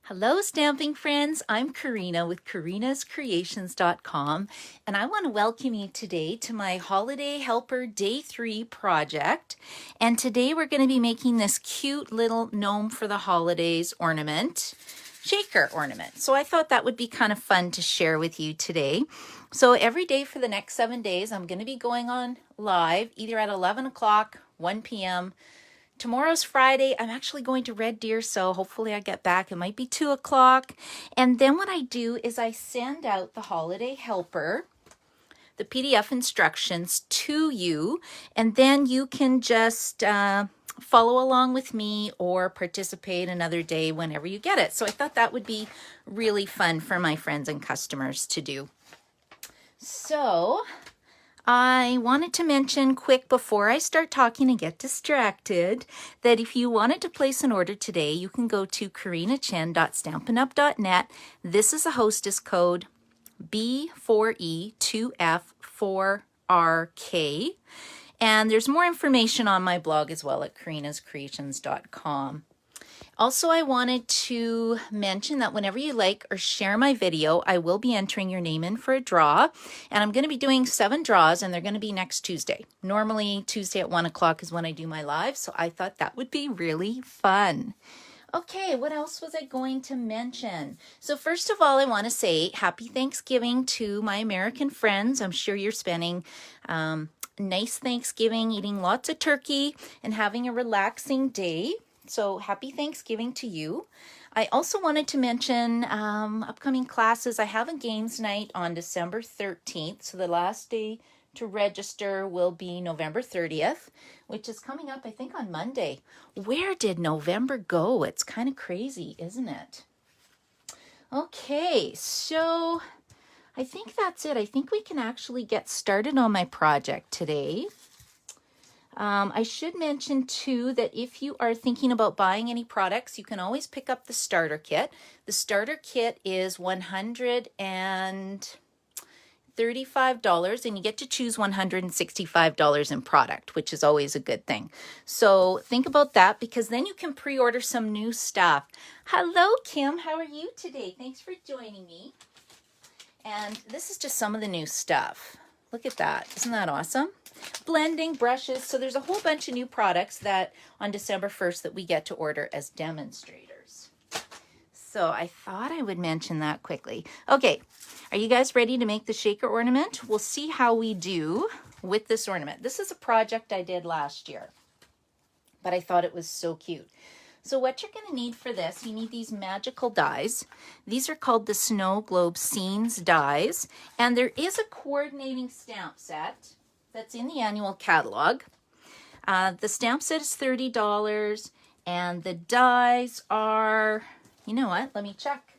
Hello, stamping friends. I'm Karina with karinascreations.com, and I want to welcome you today to my Holiday Helper Day 3 project. And today we're going to be making this cute little gnome for the holidays ornament, Shaker Ornament. So I thought that would be kind of fun to share with you today. So every day for the next 7 days, I'm going to be going on live either at 11 o'clock, 1 p.m., Tomorrow's Friday. I'm actually going to Red Deer, so hopefully I get back. It might be 2 o'clock. And then what I do is I send out the Holiday Helper, the PDF instructions to you, and then you can just follow along with me or participate another day whenever you get it. So I thought that would be really fun for my friends and customers to do. So I wanted to mention quick before I start talking and get distracted that if you wanted to place an order today, you can go to karinachen.stampinup.net. This is a hostess code B4E2F4RK. And there's more information on my blog as well at karinascreations.com. Also, I wanted to mention that whenever you like or share my video, I will be entering your name in for a draw. And I'm going to be doing 7 draws, and they're going to be next Tuesday. Normally, Tuesday at 1 o'clock is when I do my live, so I thought that would be really fun. Okay, what else was I going to mention? So first of all, I want to say happy Thanksgiving to my American friends. I'm sure you're spending nice Thanksgiving, eating lots of turkey, and having a relaxing day. So happy Thanksgiving to you. I also wanted to mention upcoming classes. I have a games night on December 13th. So the last day to register will be November 30th, which is coming up, I think, on Monday. Where did November go? It's kind of crazy, isn't it? Okay, so I think that's it. I think we can actually get started on my project today. I should mention too that if you are thinking about buying any products, you can always pick up the starter kit. The starter kit is $135 and you get to choose $165 in product, which is always a good thing. So think about that because then you can pre-order some new stuff. Hello, Kim. How are you today? Thanks for joining me. And this is just some of the new stuff. Look at that. Isn't that awesome? Blending brushes. So there's a whole bunch of new products that on December 1st that we get to order as demonstrators. So I thought I would mention that quickly. Okay, are you guys ready to make the shaker ornament? We'll see how we do with this ornament. This is a project I did last year, but I thought it was so cute. So what you're going to need for this, you need these magical dies. These are called the Snow Globe Scenes dies, and there is a coordinating stamp set that's in the annual catalog. The stamp set is $30, and the dies are, you know what, let me check.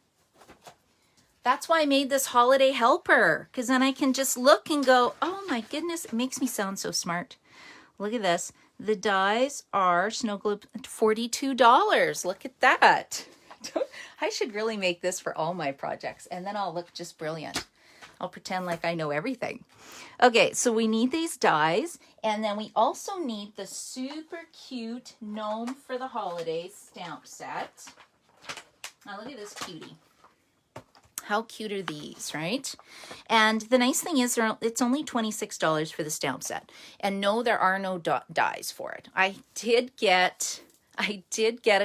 That's why I made this holiday helper, because then I can just look and go, oh my goodness, it makes me sound so smart. Look at this. The dies are Snow Globe $42. Look at that. I should really make this for all my projects, and then I'll look just brilliant. I'll pretend like I know everything. Okay, so we need these dies, and then we also need the super cute gnome for the holidays stamp set. Now look at this cutie. How cute are these, right? And the nice thing is it's only $26 for the stamp set. And no, there are no dies for it. I did get a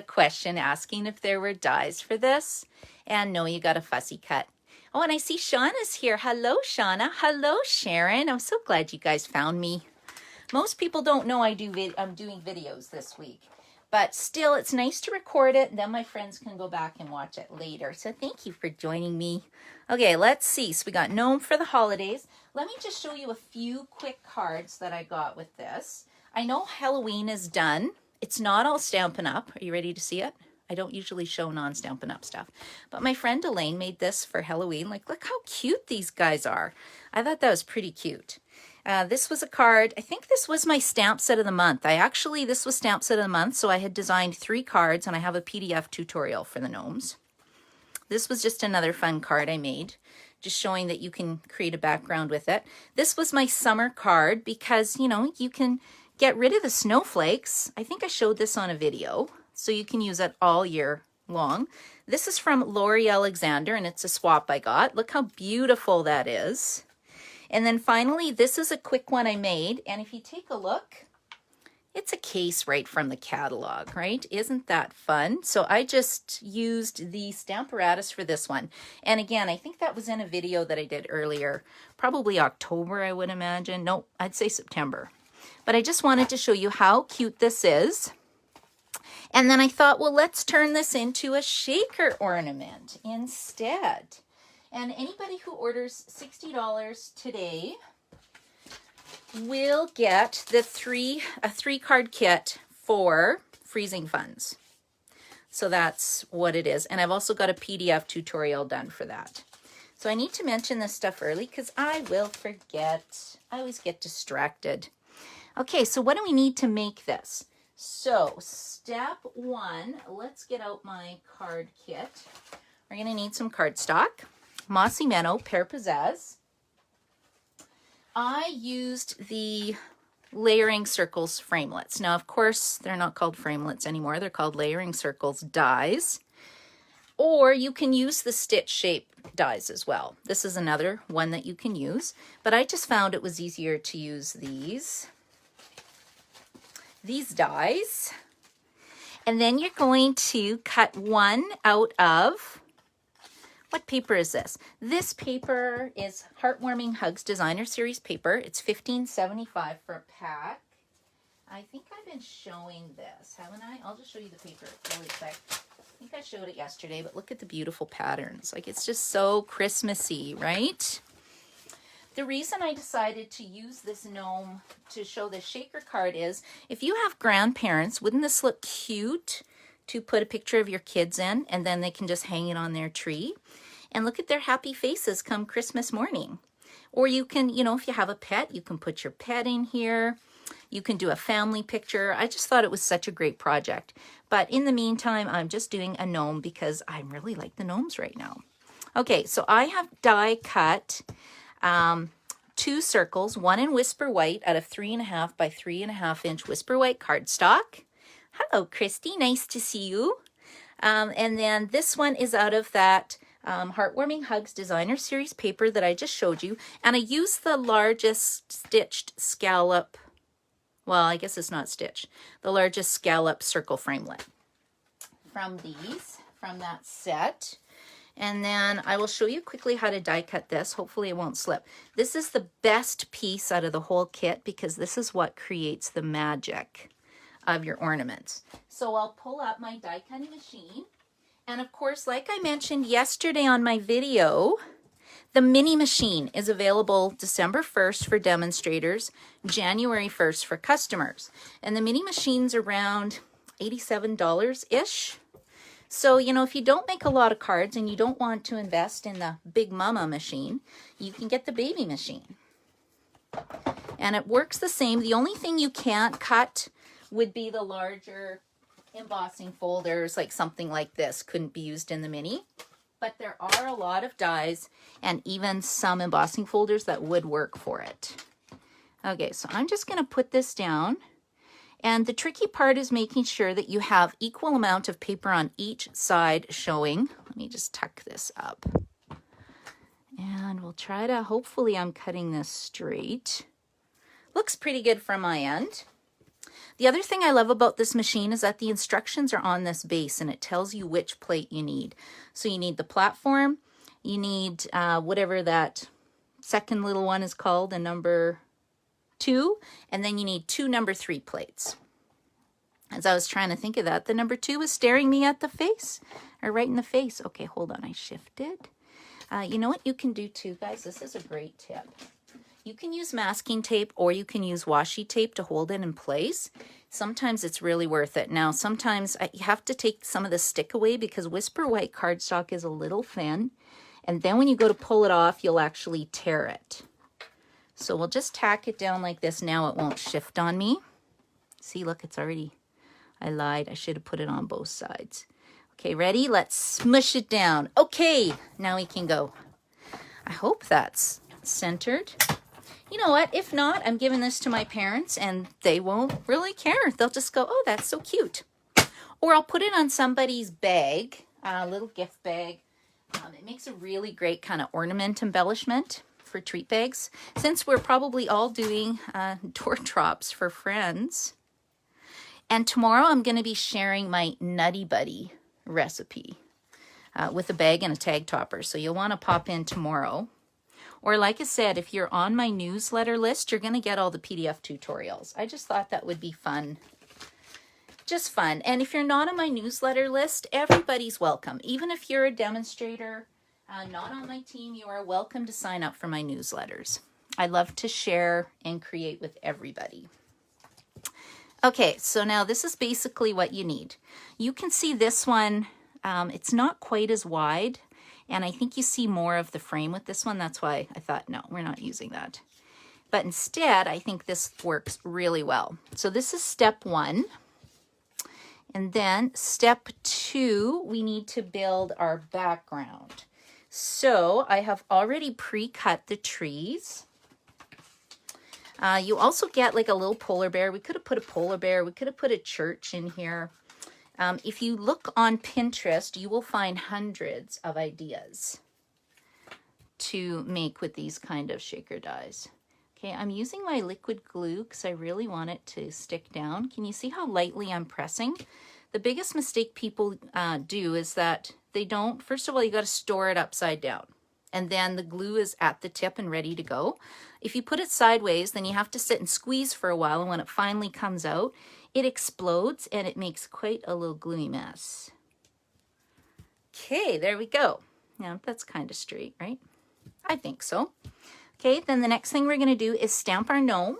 question asking if there were dies for this. And no, you got a fussy cut. Oh, and I see Shauna's here. Hello, Shauna. Hello, Sharon. I'm so glad you guys found me. Most people don't know I'm doing videos this week. But still, it's nice to record it, and then my friends can go back and watch it later. So thank you for joining me. Okay, let's see. So we got gnome for the holidays. Let me just show you a few quick cards that I got with this. I know Halloween is done. It's not all Stampin' Up. Are you ready to see it? I don't usually show non-Stampin' Up stuff. But my friend Elaine made this for Halloween. Like, look how cute these guys are. I thought that was pretty cute. This was a card. I think this was my stamp set of the month. This was stamp set of the month, so I had designed 3 cards, and I have a PDF tutorial for the gnomes. This was just another fun card I made, just showing that you can create a background with it. This was my summer card because, you know, you can get rid of the snowflakes. I think I showed this on a video, so you can use it all year long. This is from Lori Alexander, and it's a swap I got. Look how beautiful that is. And then finally, this is a quick one I made, and if you take a look, it's a case right from the catalog, right? Isn't that fun? So I just used the Stamparatus for this one. And again, I think that was in a video that I did earlier, probably October, I would imagine. No, I'd say September. But I just wanted to show you how cute this is. And then I thought, well, let's turn this into a shaker ornament instead. And anybody who orders $60 today will get the a 3-card kit for freezing funds. So that's what it is. And I've also got a PDF tutorial done for that. So I need to mention this stuff early because I will forget. I always get distracted. Okay, so what do we need to make this? So step 1, let's get out my card kit. We're going to need some cardstock, Mossy Minnow, Pear Pizzazz. I used the layering circles framelets. Now, of course, they're not called framelets anymore. They're called layering circles dies. Or you can use the stitch shape dies as well. This is another one that you can use. But I just found it was easier to use these dies. And then you're going to cut one out of... What paper is this? This paper is Heartwarming Hugs Designer Series paper. It's $15.75 for a pack. I think I've been showing this, haven't I? I'll just show you the paper really quick. I think I showed it yesterday, but look at the beautiful patterns. Like, it's just so Christmassy, right? The reason I decided to use this gnome to show this shaker card is, if you have grandparents, wouldn't this look cute to put a picture of your kids in, and then they can just hang it on their tree? And look at their happy faces come Christmas morning. Or you can, you know, if you have a pet, you can put your pet in here. You can do a family picture. I just thought it was such a great project. But in the meantime, I'm just doing a gnome because I really like the gnomes right now. Okay, so I have die cut 2 circles, one in Whisper White out of 3.5 by 3.5 inch Whisper White cardstock. Hello, Christy. Nice to see you. And then this one is out of that Heartwarming Hugs Designer Series paper that I just showed you. And I used the largest stitched scallop, well, I guess it's not stitched, the largest scallop circle framelit from that set. And then I will show you quickly how to die cut this. Hopefully it won't slip. This is the best piece out of the whole kit because this is what creates the magic of your ornaments. So I'll pull up my die cutting machine. And of course, like I mentioned yesterday on my video, the mini machine is available December 1st for demonstrators, January 1st for customers. And the mini machine's around $87-ish. So, you know, if you don't make a lot of cards and you don't want to invest in the Big Mama machine, you can get the baby machine. And it works the same. The only thing you can't cut would be the larger embossing folders, like something like this couldn't be used in the mini. But there are a lot of dies and even some embossing folders that would work for it. Okay, so I'm just going to put this down. And the tricky part is making sure that you have equal amount of paper on each side showing. Let me just tuck this up. And we'll try to, hopefully I'm cutting this straight. Looks pretty good from my end. The other thing I love about this machine is that the instructions are on this base and it tells you which plate you need. So you need the platform, you need whatever that second little one is called, the number 2, and then you need 2 number 3 plates. As I was trying to think of that, the number 2 was staring me at the face, or right in the face. Okay, hold on, I shifted. You know what you can do too, guys? This is a great tip. You can use masking tape or you can use washi tape to hold it in place. Sometimes it's really worth it. Now, sometimes you have to take some of the stick away because Whisper White cardstock is a little thin. And then when you go to pull it off, you'll actually tear it. So we'll just tack it down like this. Now it won't shift on me. See, look, it's already, I lied. I should have put it on both sides. Okay, ready? Let's smush it down. Okay, now we can go. I hope that's centered. You know what? If not, I'm giving this to my parents and they won't really care. They'll just go, oh, that's so cute. or I'll put it on somebody's bag, a little gift bag. It makes a really great kind of ornament embellishment for treat bags. Since we're probably all doing door drops for friends. And tomorrow I'm going to be sharing my Nutty Buddy recipe with a bag and a tag topper. So you'll want to pop in tomorrow. Or like I said, if you're on my newsletter list, you're going to get all the PDF tutorials. I just thought that would be fun. Just fun. And if you're not on my newsletter list, everybody's welcome. Even if you're a demonstrator, not on my team, you are welcome to sign up for my newsletters. I love to share and create with everybody. Okay, so now this is basically what you need. You can see this one, it's not quite as wide, and I think you see more of the frame with this one. That's why I thought, no, we're not using that. But instead, I think this works really well. So this is step 1. And then step 2, we need to build our background. So I have already pre-cut the trees. You also get like a little polar bear. We could have put a polar bear. We could have put a church in here. If you look on Pinterest, you will find hundreds of ideas to make with these kind of shaker dies. Okay, I'm using my liquid glue because I really want it to stick down. Can you see how lightly I'm pressing? The biggest mistake people do is that they don't, first of all, you got to store it upside down. And then the glue is at the tip and ready to go. If you put it sideways, then you have to sit and squeeze for a while. And when it finally comes out, it explodes and it makes quite a little gluey mess. Okay, there we go. Now that's kind of straight, right? I think so. Okay, then the next thing we're going to do is stamp our gnome.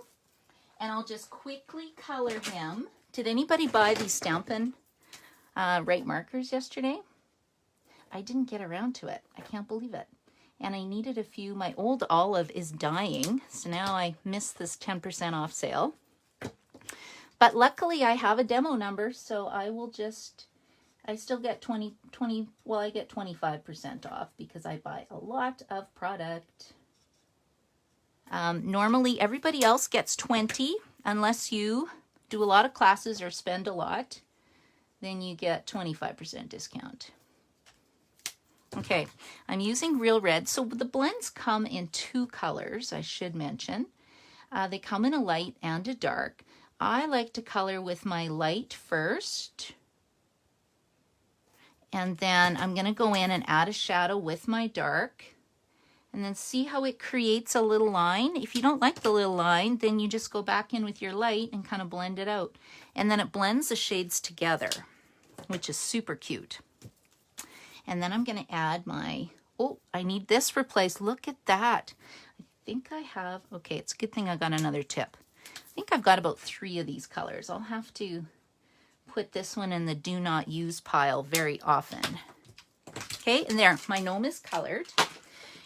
And I'll just quickly color him. Did anybody buy these Stampin' Right markers yesterday? I didn't get around to it. I can't believe it. And I needed a few. My old olive is dying, so now I missed this 10% off sale. But luckily I have a demo number, so I will just, I still get I get 25% off because I buy a lot of product. Normally everybody else gets 20 unless you do a lot of classes or spend a lot, then you get 25% discount. Okay, I'm using Real Red. So the blends come in 2 colors, I should mention. They come in a light and a dark. I like to color with my light first. And then I'm going to go in and add a shadow with my dark. And then see how it creates a little line. If you don't like the little line, then you just go back in with your light and kind of blend it out. And then it blends the shades together, which is super cute. And then I'm going to add my, oh, I need this replaced. Look at that. I think I have, okay, it's a good thing I got another tip. I think I've got about 3 of these colors. I'll have to put this one in the do not use pile very often. Okay, and there, my gnome is colored.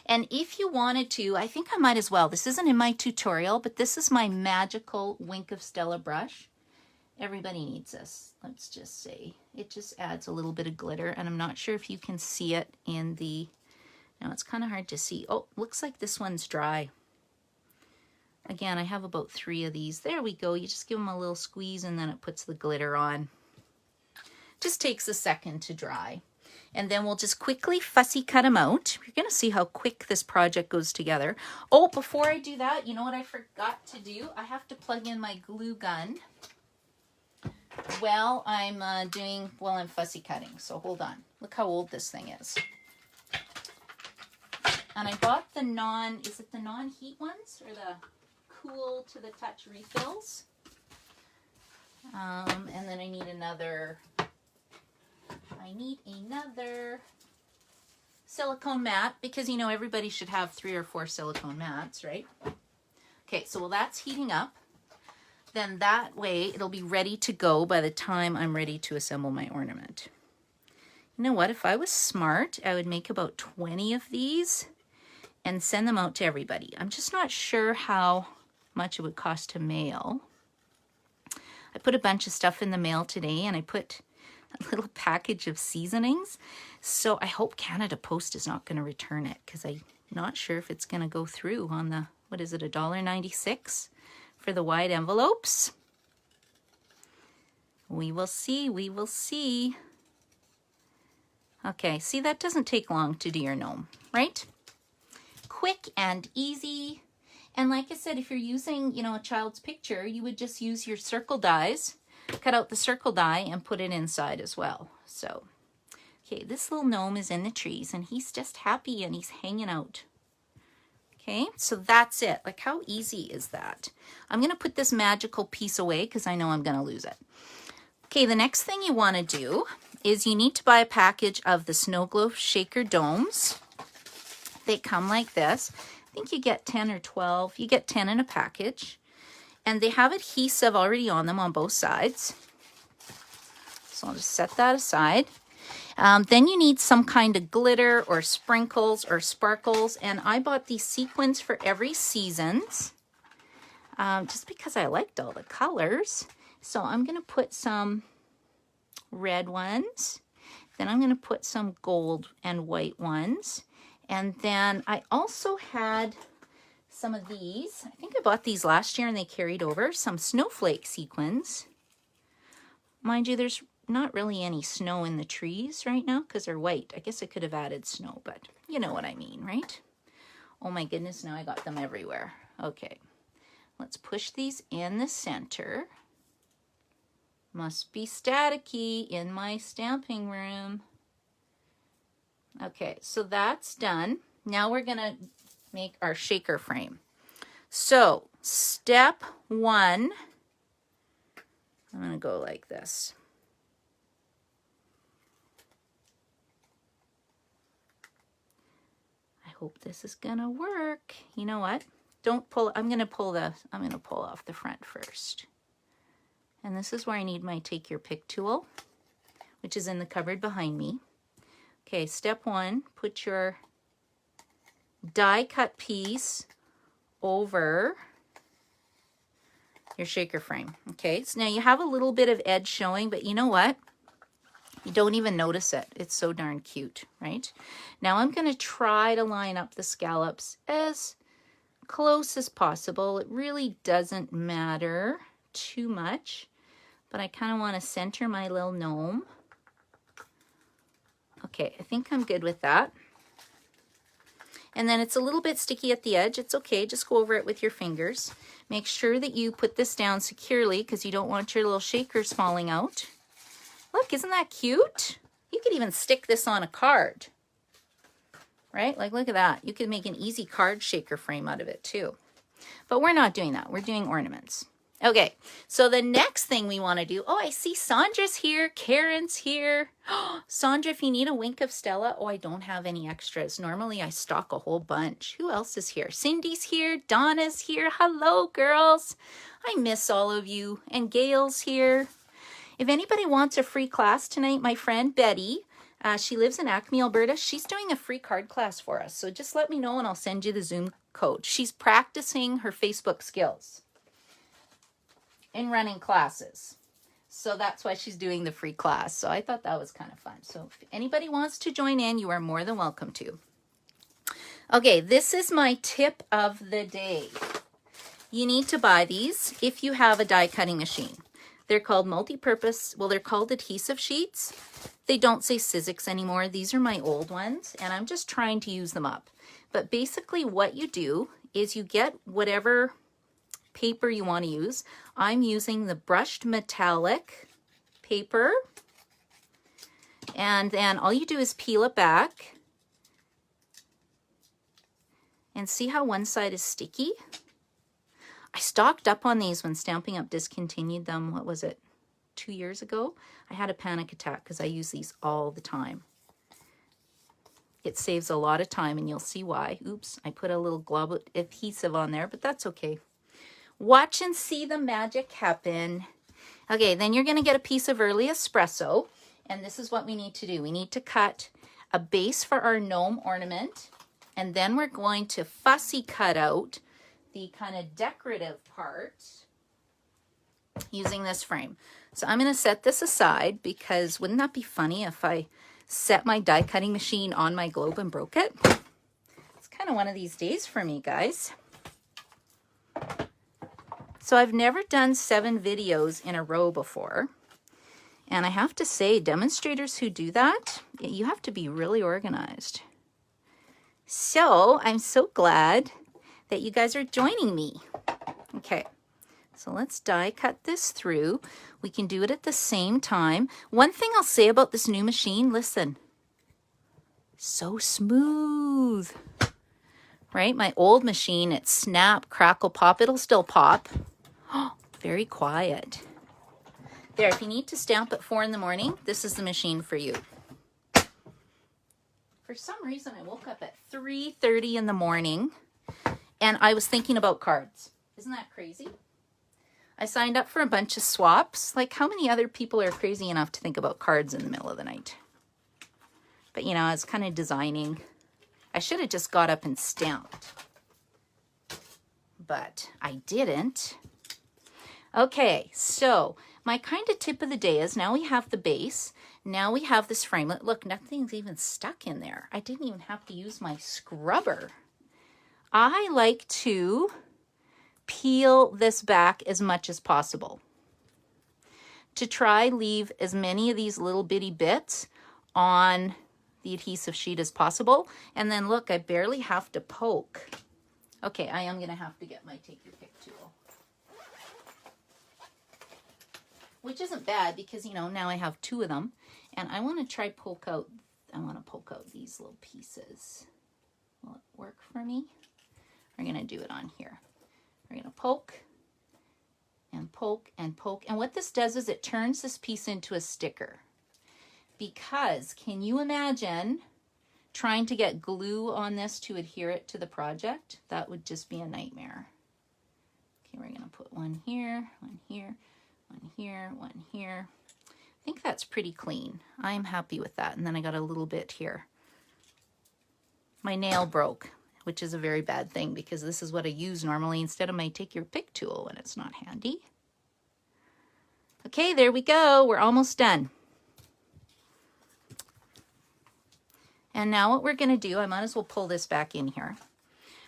And if you wanted to, I think I might as well. This isn't in my tutorial, but this is my magical Wink of Stella brush. Everybody needs this, let's just say. It just adds a little bit of glitter, and I'm not sure if you can see it in the, now it's kind of hard to see. Oh, looks like this one's dry. Again, I have about 3 of these. There we go. You just give them a little squeeze and then it puts the glitter on. Just takes a second to dry. And then we'll just quickly fussy cut them out. You're going to see how quick this project goes together. Oh, before I do that, you know what I forgot to do? I have to plug in my glue gun while I'm I'm fussy cutting. So hold on. Look how old this thing is. And I bought the is it the non-heat ones or the cool to the touch refills? And then I need another silicone mat because, you know, everybody should have 3 or 4 silicone mats, right? Okay, so while that's heating up, then that way it'll be ready to go by the time I'm ready to assemble my ornament. You know what? If I was smart, I would make about 20 of these and send them out to everybody. I'm just not sure how much it would cost to mail. I put a bunch of stuff in the mail today, and I put a little package of seasonings. So I hope Canada Post is not going to return it because I'm not sure if it's going to go through on the, what is it, $1.96 for the wide envelopes. We will see, we will see. Okay, see, that doesn't take long to do your gnome, right? Quick and easy. And like I said, if you're using, you know, a child's picture, you would just use your circle dies, cut out the circle die and put it inside as well. So, okay, this little gnome is in the trees and he's just happy and he's hanging out. Okay, so that's it. Like, how easy is that? I'm going to put this magical piece away because I know I'm going to lose it. Okay, the next thing you want to do is you need to buy a package of the Snow Globe Shaker Domes. They come like this. I think you get 10 or 12. You get 10 in a package. And they have adhesive already on them on both sides. So I'll just set that aside. Then you need some kind of glitter or sprinkles or sparkles. And I bought these sequins for every seasons. Just because I liked all the colors. So I'm going to put some red ones. Then I'm going to put some gold and white ones. And then I also had some of these. I think I bought these last year and they carried over. Some snowflake sequins. Mind you, there's not really any snow in the trees right now because they're white. I guess I could have added snow, but you know what I mean, right? Oh my goodness, now I got them everywhere. Okay, let's push these in the center. Must be staticky in my stamping room. Okay, so that's done. Now we're gonna make our shaker frame. So step one, I'm gonna go like this. I hope this is gonna work. You know what? Don't pull, I'm gonna pull off the front first. And this is where I need my Take Your Pick tool, which is in the cupboard behind me. Okay, step one, put your die cut piece over your shaker frame. Okay, so now you have a little bit of edge showing, but you know what? You don't even notice it. It's so darn cute, right? Now I'm going to try to line up the scallops as close as possible. It really doesn't matter too much, but I kind of want to center my little gnome. Okay, I think I'm good with that. And then it's a little bit sticky at the edge. It's okay, just go over it with your fingers. Make sure that you put this down securely because you don't want your little shakers falling out. Look, isn't that cute? You could even stick this on a card, right? Like, look at that. You could make an easy card shaker frame out of it too. But we're not doing that. We're doing ornaments. Okay, so the next thing we want to do, oh, I see Sandra's here, Karen's here. Sandra, if you need a wink of Stella, oh, I don't have any extras. Normally I stock a whole bunch. Who else is here? Cindy's here, Donna's here. Hello, girls. I miss all of you. And Gail's here. If anybody wants a free class tonight, my friend Betty, she lives in Acme, Alberta. She's doing a free card class for us. So just let me know and I'll send you the Zoom code. She's practicing her Facebook skills in running classes. So that's why she's doing the free class. So I thought that was kind of fun. So if anybody wants to join in, you are more than welcome to. Okay, this is my tip of the day. You need to buy these if you have a die cutting machine. They're called multi-purpose, well, they're called adhesive sheets. They don't say Sizzix anymore. These are my old ones, and I'm just trying to use them up. But basically what you do is you get whatever paper you want to use. I'm using the brushed metallic paper, and then all you do is peel it back and see how one side is sticky. I stocked up on these when Stampin' Up! Discontinued them. What was it, 2 years ago? I had a panic attack because I use these all the time. It saves a lot of time and you'll see why. Oops, I put a little glob adhesive on there, but that's okay. Watch and see the magic happen. Okay, then you're going to get a piece of early espresso, and this is what we need to do. We need to cut a base for our gnome ornament, and then we're going to fussy cut out the kind of decorative part using this frame. So I'm going to set this aside because wouldn't that be funny if I set my die cutting machine on my globe and broke it? It's kind of one of these days for me, guys. So I've never done 7 videos in a row before. And I have to say, demonstrators who do that, you have to be really organized. So I'm so glad that you guys are joining me. Okay, so let's die cut this through. We can do it at the same time. One thing I'll say about this new machine, listen, so smooth, right? My old machine, it's snap, crackle, pop. It'll still pop. Oh, very quiet. There, if you need to stamp at 4 in the morning, this is the machine for you. For some reason, I woke up at 3:30 in the morning and I was thinking about cards. Isn't that crazy? I signed up for a bunch of swaps. Like, how many other people are crazy enough to think about cards in the middle of the night? But, you know, I was kind of designing. I should have just got up and stamped. But I didn't. Okay, so my kind of tip of the day is now we have the base. Now we have this framelit. Look, nothing's even stuck in there. I didn't even have to use my scrubber. I like to peel this back as much as possible to try leave as many of these little bitty bits on the adhesive sheet as possible. And then look, I barely have to poke. Okay, I am going to have to get my take your pick tool. Which isn't bad because, you know, now I have 2 of them. And I want to try poke out these little pieces. Will it work for me? We're going to do it on here. We're going to poke and poke and poke. And what this does is it turns this piece into a sticker. Because can you imagine trying to get glue on this to adhere it to the project? That would just be a nightmare. Okay, we're going to put one here, one here, one here, one here. I think that's pretty clean. I'm happy with that. And then I got a little bit here. My nail broke, which is a very bad thing because this is what I use normally instead of my take your pick tool when it's not handy. Okay, there we go. We're almost done. And now what we're going to do, I might as well pull this back in here.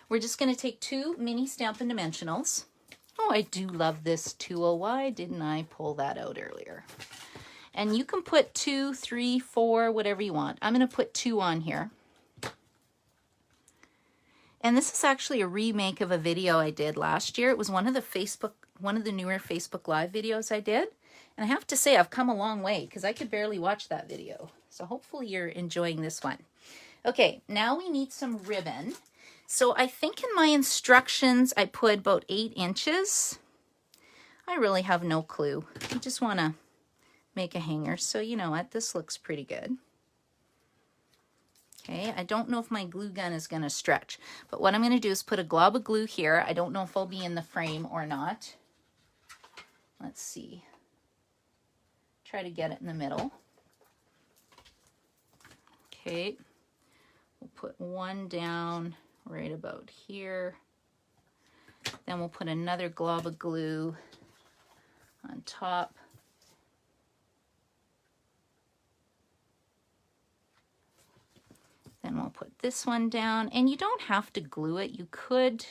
We're just going to take 2 mini Stampin' Dimensionals. Oh, I do love this tool. Why didn't I pull that out earlier? And you can put 2, 3, 4, whatever you want. I'm going to put 2 on here. And this is actually a remake of a video I did last year. It was one of the newer Facebook Live videos I did. And I have to say I've come a long way because I could barely watch that video. So hopefully you're enjoying this one. Okay, now we need some ribbon. So I think in my instructions I put about 8 inches. I really have no clue. I just want to make a hanger. So you know what, this looks pretty good. Okay, I don't know if my glue gun is going to stretch, but what I'm going to do is put a glob of glue here. I don't know if I'll be in the frame or not. Let's see. Try to get it in the middle. Okay, we'll put 1 down right about here. Then we'll put another glob of glue on top. Then we'll put this one down, and you don't have to glue it. You could,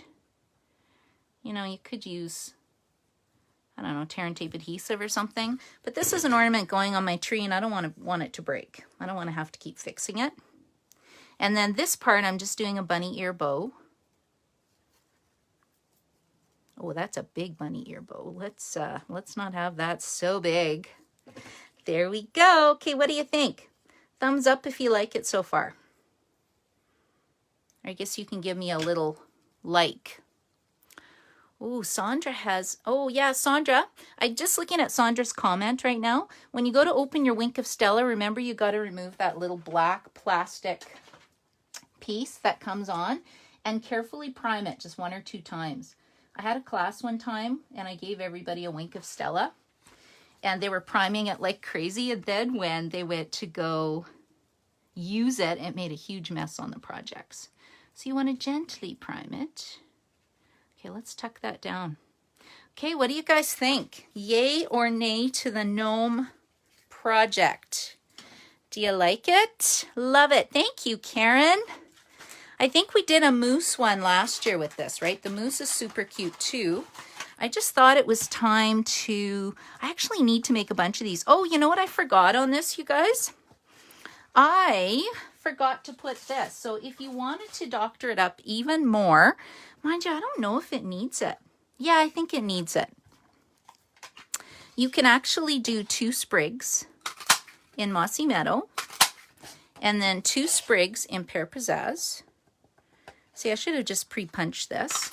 you know, you could use, I don't know, tear and tape adhesive or something. But this is an ornament going on my tree, and I don't want it to break. I don't want to have to keep fixing it. And then this part, I'm just doing a bunny ear bow. Oh, that's a big bunny ear bow. Let's not have that so big. There we go. Okay, what do you think? Thumbs up if you like it so far. I guess you can give me a little like. Oh, Sandra has, oh yeah, Sandra, I'm just looking at Sandra's comment right now. When you go to open your Wink of Stella, remember you got to remove that little black plastic piece that comes on and carefully prime it just 1 or 2 times. I had a class one time and I gave everybody a Wink of Stella and they were priming it like crazy, and then when they went to go use it, it made a huge mess on the projects. So you want to gently prime it. Okay, let's tuck that down. Okay, what do you guys think? Yay or nay to the gnome project? Do you like it? Love it. Thank you, Karen. I think we did a moose one last year with this, right? The moose is super cute too. I just thought it was time to, I actually need to make a bunch of these. Oh, you know what I forgot on this, you guys? I forgot to put this. So if you wanted to doctor it up even more, mind you, I don't know if it needs it. Yeah, I think it needs it. You can actually do 2 sprigs in Mossy Meadow and then 2 sprigs in Pear Pizzazz. See, I should have just pre-punched this.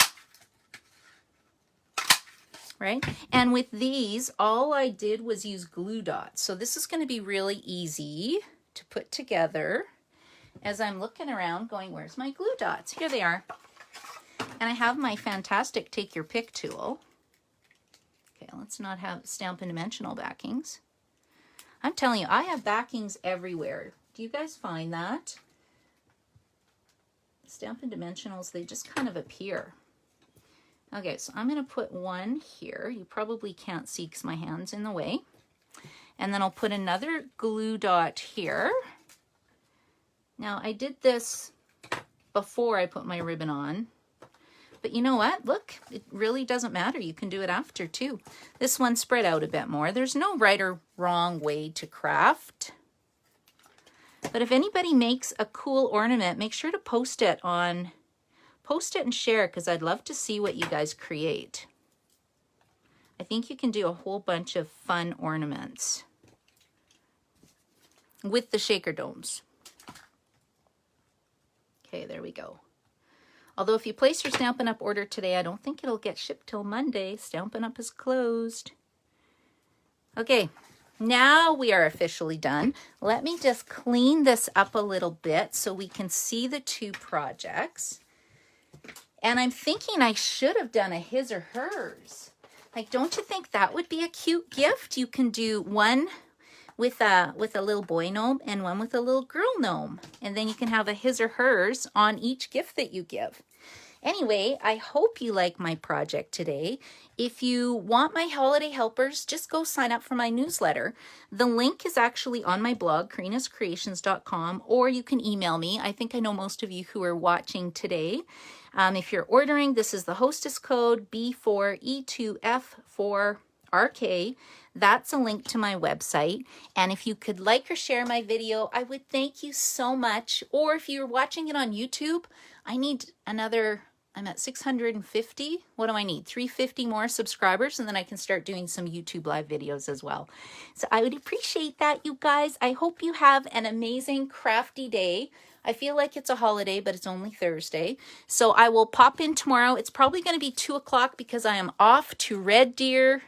Right? And with these, all I did was use glue dots. So this is going to be really easy to put together as I'm looking around going, where's my glue dots? Here they are. And I have my fantastic Take Your Pick tool. Okay, let's not have Stampin' Dimensional backings. I'm telling you, I have backings everywhere. Do you guys find that? Stampin' Dimensionals, they just kind of appear. Okay, so I'm going to put one here. You probably can't see because my hand's in the way. And then I'll put another glue dot here. Now, I did this before I put my ribbon on. But you know what? Look, it really doesn't matter. You can do it after too. This one spread out a bit more. There's no right or wrong way to craft. But if anybody makes a cool ornament, make sure to post it and share, because I'd love to see what you guys create. I think you can do a whole bunch of fun ornaments with the shaker domes. Okay, there we go. Although if you place your Stampin' Up! Order today, I don't think it'll get shipped till Monday. Stampin' Up! Is closed. Okay, now we are officially done. Let me just clean this up a little bit so we can see the 2 projects. And I'm thinking I should have done a his or hers. Like, don't you think that would be a cute gift? You can do one with a little boy gnome and one with a little girl gnome. And then you can have a his or hers on each gift that you give. Anyway, I hope you like my project today. If you want my holiday helpers, just go sign up for my newsletter. The link is actually on my blog, karinascreations.com, or you can email me. I think I know most of you who are watching today. If you're ordering, this is the hostess code B4E2F4RK. That's a link to my website. And if you could like or share my video, I would thank you so much. Or if you're watching it on YouTube, I need another, I'm at 650. What do I need? 350 more subscribers, and then I can start doing some YouTube live videos as well. So I would appreciate that, you guys. I hope you have an amazing crafty day. I feel like it's a holiday, but it's only Thursday. So I will pop in tomorrow. It's probably going to be 2 o'clock because I am off to Red Deer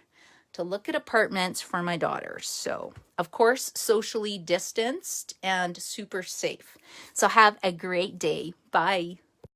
to look at apartments for my daughters. So, of course, socially distanced and super safe. So have a great day. Bye.